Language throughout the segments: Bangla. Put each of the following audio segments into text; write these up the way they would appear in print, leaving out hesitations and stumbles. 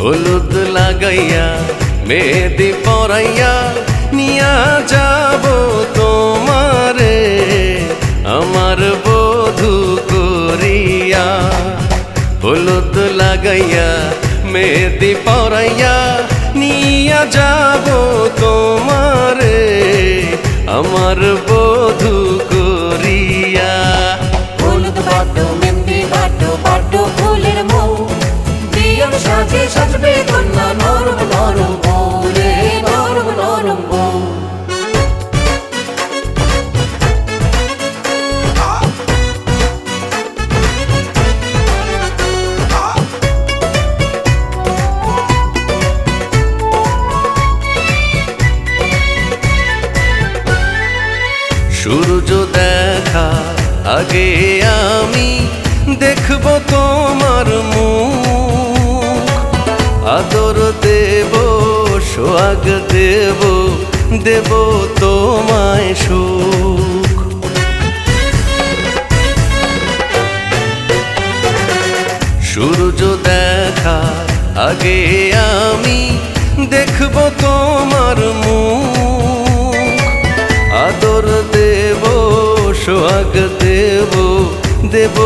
হলুদ লাগাইয়া মেহেদি পরাইয়া নিয়া যাব তোমারে আমার বধূ করিয়া। হলুদ লাগাইয়া মেহেদি পরাইয়া নিয়া যাব তোমারে আমার বধূ করিয়া। হলুদ বাটো মেহেদি বাটো বাটো ফুলের মৌ দিয়ার সাজে সাজবে কন্যা নরম নরম বউ রে নরম নরম বউ। সূর্য দেখা আগে আমি দেখব তোমার মুখ, আদর দেব সোহাগ দেব দেব তোমায় সুখ। সূর্য দেখা আগে আমি দেখব তোমার মুখ, আদর দেব সোহাগ দেব দেব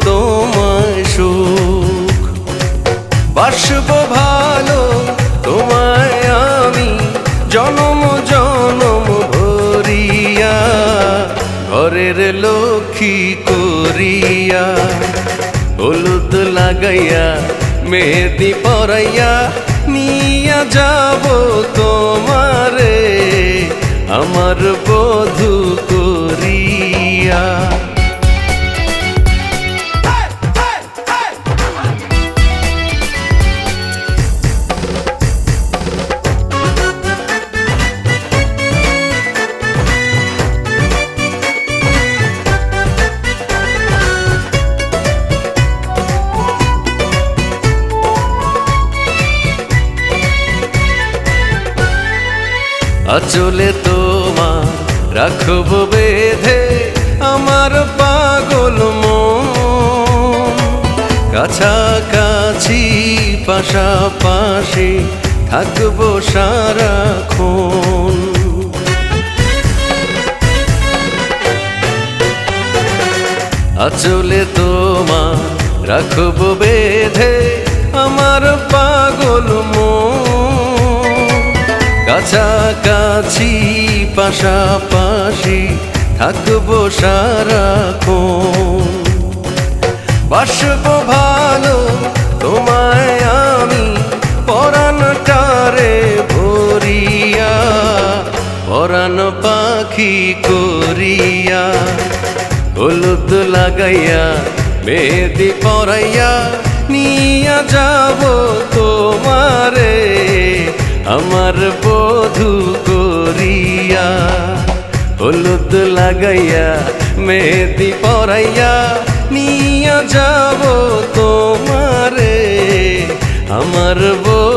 তোমায় সুখ। বাসব ভালো তোমায় আমি জনম জনম ভরিয়া, ঘরের লক্ষ্মী করিয়া। হলুদ লাগাইয়া মেহেদি পরাইয়া নিয়া যাব তোমারে আমার বধূ করিয়া। আঁচলে তোমার রাখব বেঁধে আমার পাগল মন, কাছাকাছি পাশাপাশি থাকবো সারাক্ষণ। আঁচলে তোমার রাখব বেঁধে আমার পাগল মন, কাছাকাছি পাশাপাশি থাকবো সারাক্ষণ। বাসব ভালো তোমায় আমি পরাণটারে ভরিয়া, পরাণ পাখি করিয়া। হলুদ লাগাইয়া মেহেদি পরাইয়া নিয়া যাব তোমারে আমার বধূ করিয়া। হলুদ লাগাইয়া মেহেদি পরাইয়া নিয়া যাব তোমারে আমার বধূ